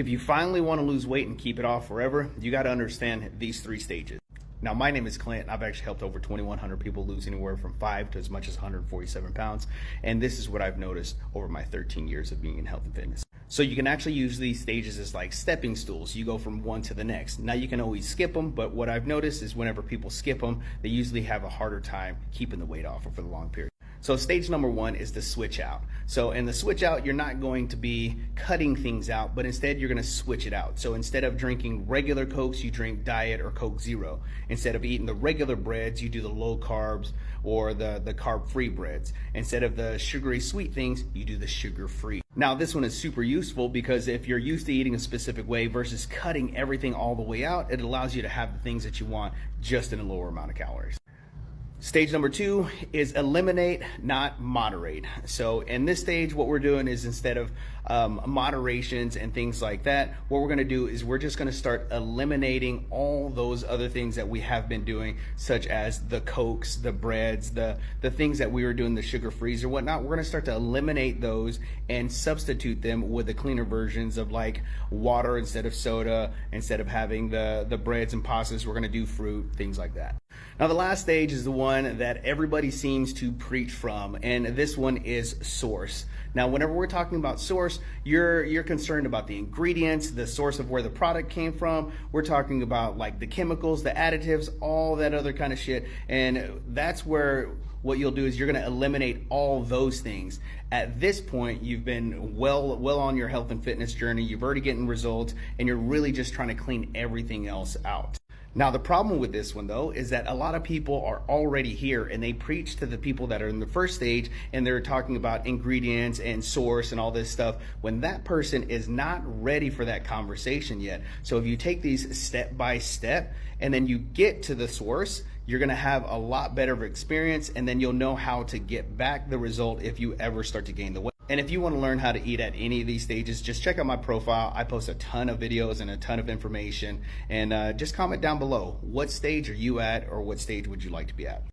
If you finally want to lose weight and keep it off forever, you got to understand these 3 stages. Now, my name is Clint. I've actually helped over 2,100 people lose anywhere from 5 to as much as 147 pounds. And this is what I've noticed over my 13 years of being in health and fitness. So you can actually use these stages as like stepping stools. You go from one to the next. Now you can always skip them, but what I've noticed is whenever people skip them, they usually have a harder time keeping the weight off for the long period. So stage number 1 is the switch out. So in the switch out, you're not going to be cutting things out, but instead you're going to switch it out. So instead of drinking regular Cokes, you drink Diet or Coke Zero. Instead of eating the regular breads, you do the low carbs or the carb-free breads. Instead of the sugary sweet things, you do the sugar-free. Now this one is super useful because if you're used to eating a specific way versus cutting everything all the way out, it allows you to have the things that you want just in a lower amount of calories. Stage number 2 is eliminate, not moderate. So in this stage, what we're doing is instead of moderations and things like that, what we're gonna do is we're just gonna start eliminating all those other things that we have been doing, such as the Cokes, the breads, the things that we were doing, the sugar-frees or whatnot. We're gonna start to eliminate those and substitute them with the cleaner versions of like water instead of soda. Instead of having the breads and pastas, we're gonna do fruit, things like that. Now the last stage is the one that everybody seems to preach from, and this one is source. Now whenever we're talking about source, you're concerned about the ingredients, the source of where the product came from. We're talking about like the chemicals, the additives, all that other kind of shit, and that's where what you'll do is you're going to eliminate all those things. At this point, you've been well on your health and fitness journey, you've already getting results, and you're really just trying to clean everything else out. Now, the problem with this one, though, is that a lot of people are already here and they preach to the people that are in the first stage and they're talking about ingredients and source and all this stuff when that person is not ready for that conversation yet. So if you take these step by step and then you get to the source, you're gonna have a lot better of experience, and then you'll know how to get back the result if you ever start to gain the weight. And if you want to learn how to eat at any of these stages, just check out my profile. I post a ton of videos and a ton of information, and just comment down below, what stage are you at or what stage would you like to be at?